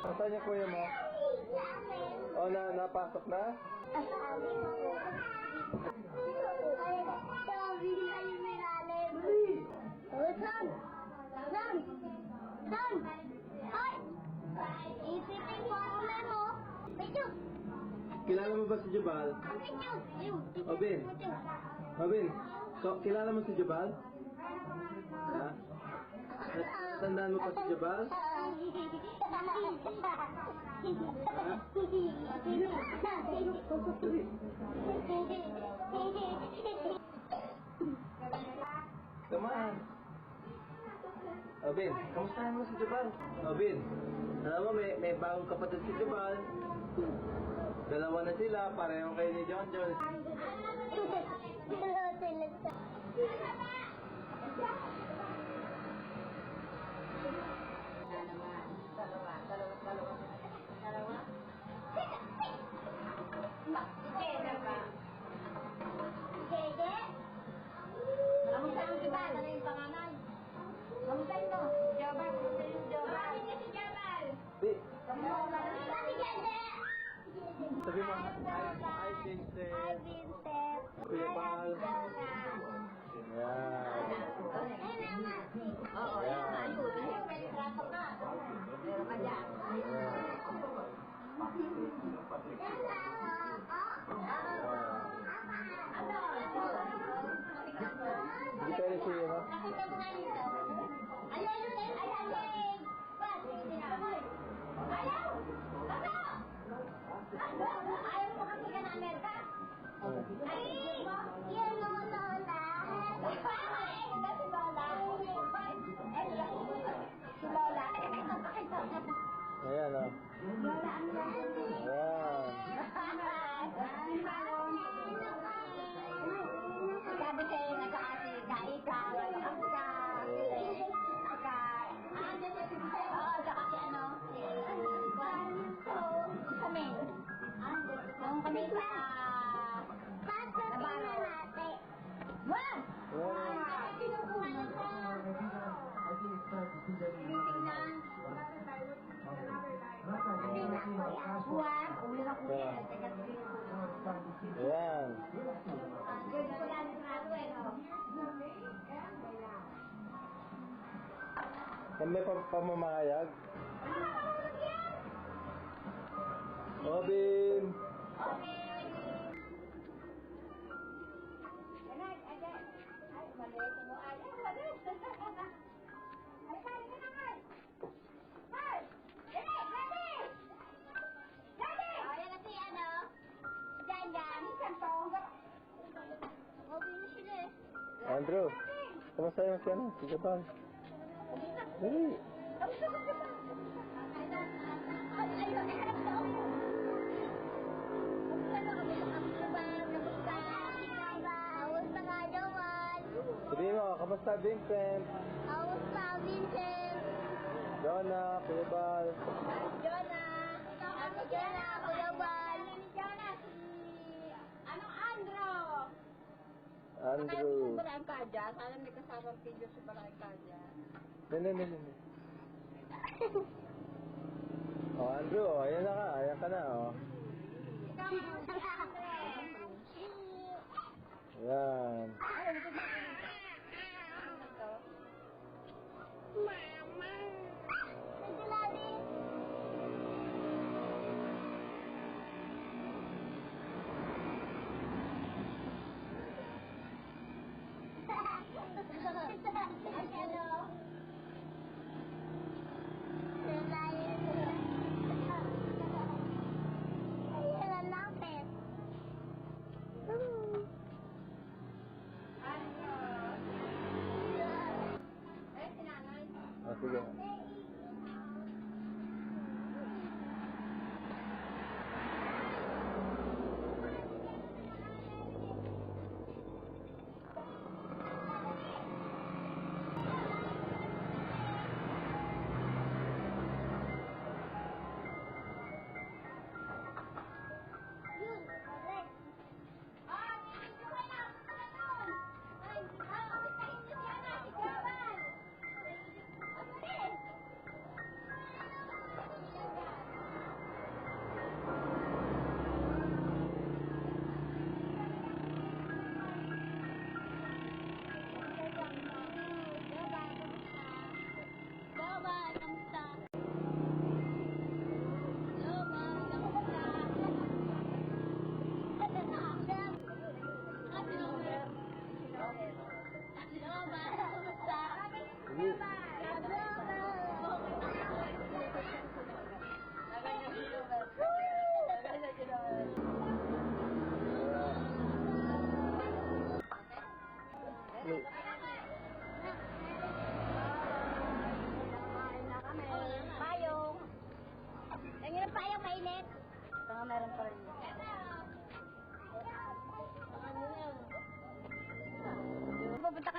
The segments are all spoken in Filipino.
Saan yung kuya mo? O, napasok na? Kilala mo ba si Jabal? Obin? Obin? Kilala mo si Jabal? Ha? Tandaan mo pa si Jabal? Come on. Obin, kamustahan mo si Jabal? Obin, alam mo may bagong kapatid si Jabal. Dalawa na sila, pareho kayo ni John John. Kamusta yung Jabal? Ano yung pangalan? Kamusta mo? Jabal, kamusta yung Jabal? Bakit si Jabal? Sabi mo, hi Vincent. Hi Vincent. Kuya Bal. Yan. Oo, yan. Ayun. May trato ka. Meron ka dyan. Hindi tayo siya, no? Nakita mo nga nito. Ayaw! Ayaw mo kasi ka na Amerika? Ay! Yan mo, Lola. Ay, ito si Lola. Si Lola. Ayan, oh. Lola ang nanay. Ayan. Sabi sa'yo, nag-aati ka, ikaw, saka si ano, kami. Nung kami sa Navarro. Wag! Pinukuha na sa tinitingnan. Wag! Uli na kuya. Ayan. May pamamayag. Obin! Andrew, kamusta yung si ano? Si Jabal? Dali. Sabihin mo, kamusta Vincent? Kamusta Vincent? Jonah, Kuya Bal. Jonah, Kuya Bal. Jonah, si Andrew. Andrew. Si Barang Kaja. Sana may kasama video si Barang Kaja. Hindi. Oh, Andrew, oh, ayan na ka. Ayan ka na, oh. Ayan. Mama. Oh, sige.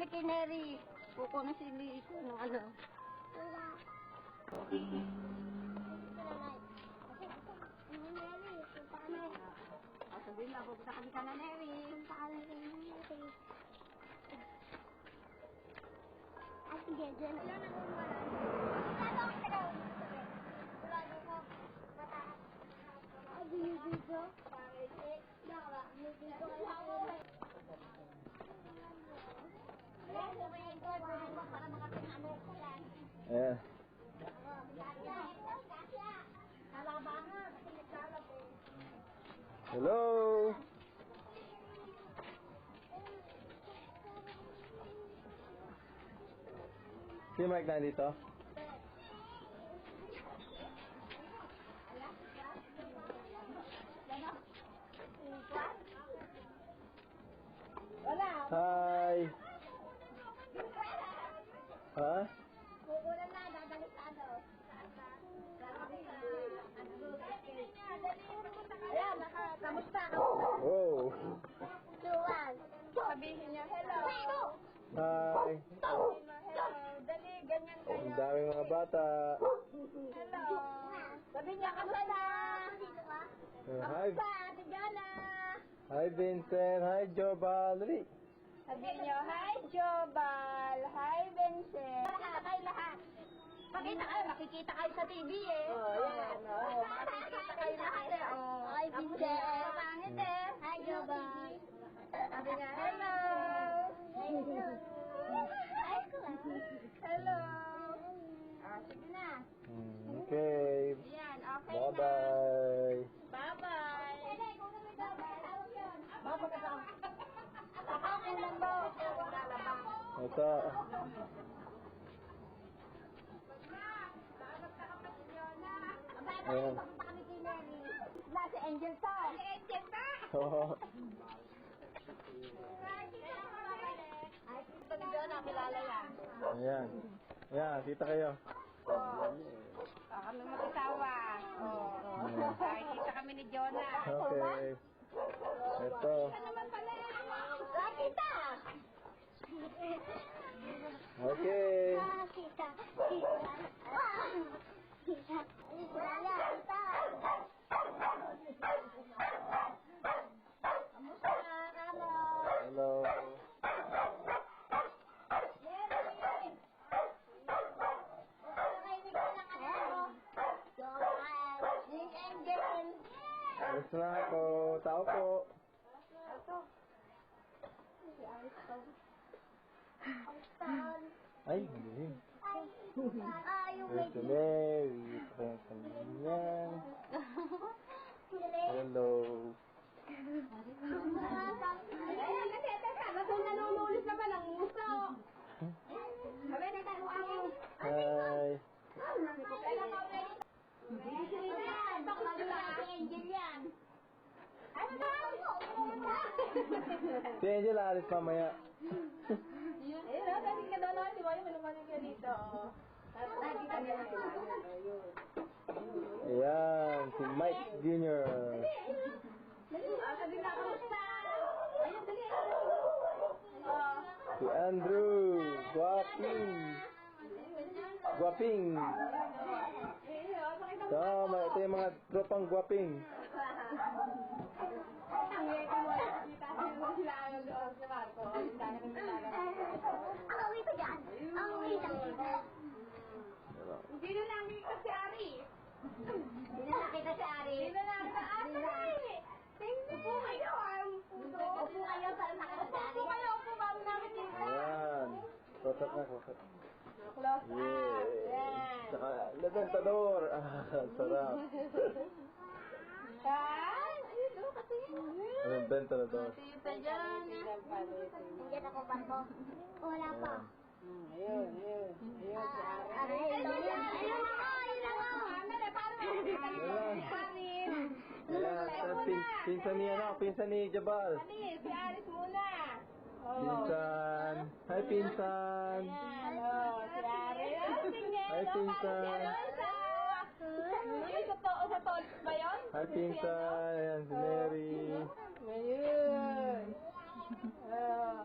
kami kay Neri. Puko na si Lito ng ano. Wala. Sabihin na, pupunta kami ka na, Neri. Pupunta kami kay Neri. At hindi, dyan. Wala na kung wala. Wala akong tagaw. Wala dito. Mataas. Ay, dito. Daka, dito kayo ako. Para makating ano ko yan. Ayan. Kalabangan. Hello! Si Mike nandito? Wala. Hi! Ha? Kukulan na, dadalik sa ano. Saan ba? Ayan, kamusta? Oh! Luwag. Sabihin niya, hello. Hi! Sabihin mo, hello. Dali, ganyan kayo. Ang daming mga bata. Hello. Sabihin niya, kamusta? Hi! Kamusta, Ate Jana? Hi Vincent! Hi Jobal! Dali! Sabihin niyo, hi Jobal. Hi Vincent. Makikita kayo lahat. Makikita kayo sa TV eh. Yan. Makikita kayo lahat eh. Hi Vincent. Pangit eh. Hi Jobal. Sabi niya, hello. Hello. Sige na. Okay. Yan, okay na. Bye-bye. Bye-bye. Bye-bye ka sa kakakulan mo. Ito. Ayan. Wala si Angel to. Si Angel to. Oo. Ay, ito ni John, nakilala yan. Ayan. Ayan, kita kayo. Kami mag-asawa. Nakikita kami ni Jonah. Okay. Ito. Naman pala. Nakita. Okay. Kita. Kita. Wala. Kita. Kamusta? Hello. Hello. Alis na ako. Tao po. Ay, hindi. Ito Mary. Ito yung kanyan. Hello. Ayan, kasi ito ka. Nasa nanunulis na ba ng muso? Sabi na tayo ang... Hi. Angel yan. Ano ba? Si Angel alis mamaya. Ayun, dati ka doon. Di ba yung malumanin ka dito? Lagi ka nila. Ayan, si Mike Jr. Sabi na, kamusta? Ayun, dali. Si Andrew. Guaping. Guaping. Tama, ito yung mga tropang guaping. Ang uwi ko dyan. Ang uwi lang. Hindi na nakita si Ari. Hindi na nakita si Ari. Hindi na nakita si Ari. Tingnan po kayo. Upo kayo para nakita si Ari. Upo kayo. Upo bago namin dito. Ayan. Kusap na, kusap. Close up. Yeah. Yan. Saka, labentador. Ah, sarap. Kan? Ayun, do, kasi yun. Labentador. Tita dyan. Nandiyan ako ba po? Wala pa. Ayun, ayun. Ayun, si Ari. Ayun ako, ayun ako. Amel, paano makikita niyo si Ari? Ayan, pinsan ni ano, pinsan ni Jabal. Ani, si Aris muna. Pinsan. Hi, pinsan. Ayan, si Ari. Hi, pinsan. Sa tol ba yun? Hi, pinsan. Ayan, si Mary. Ayun. Hello.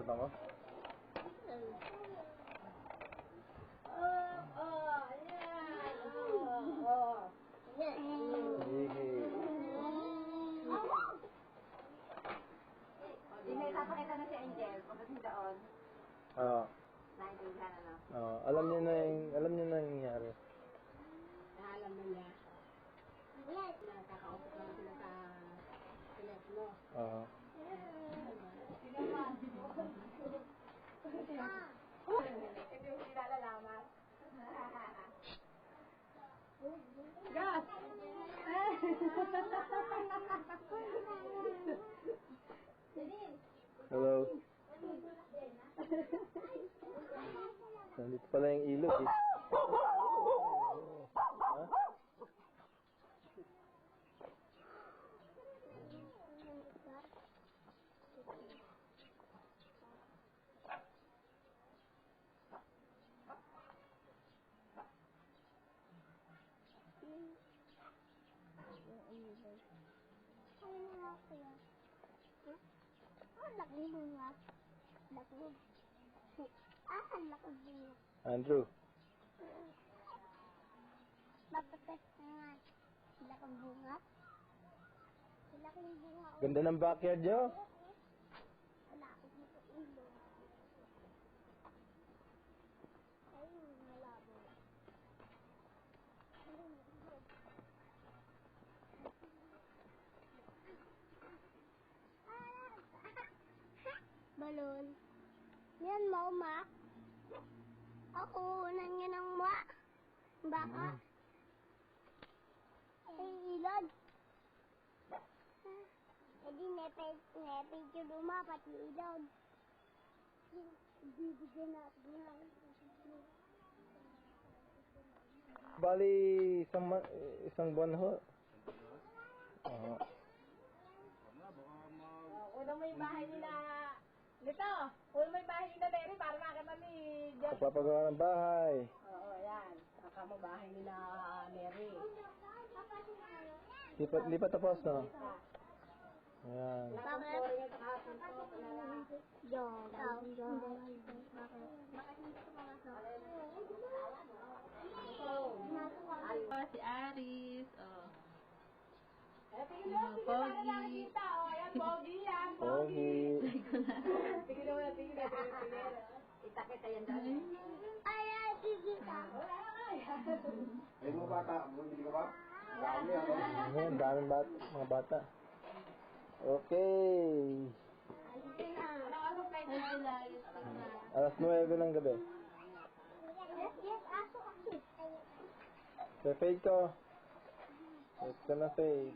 kanta mo? Di may papakita na si Angel pagdating doon. Oo. Naintindihan ano? Oo. Alam niya na yung nangyayari. Alam na niya. Nakakausap lang sila sa telepono. Oo. Hindi mo sila lalaman. Gas! Hello. Nandito pala yung ilog eh. Ha? Laki bunga. Laki. Ang laki bunga. Andrew. Mapatas nga. Laki bunga. Laki bunga. Ganda ng backyard nyo. Wala akong dito ulo. Ayun, malabo. Balon. Yan mo, ma. Ako, unan niya ng ma. Baka. Ay, ilod. Hindi, nepay luma, pati ilod. Bibigyan natin nga. Bali, isang buwan ho. Oo. Una mo yung bahay nila. Nito, una mo yung bahay nila Mary para makita ni Jeff. Papagawa ng bahay. Oo, yan. Saka mo bahay nila Mary. Di pa tapos, no? Ayan. Si Aris, oh. Pogi. Ayan, Pogi yan. Pogi. Tigil mo na. Itakit ayan dyan. Ay, kikita. Ay mo bata, bumili ka ba? Dami ako. Ayan, daming mga bata. Okay. Alas 9 ng gabi. Yes, aso kasi. Sa fade ko. Yes ka na fade.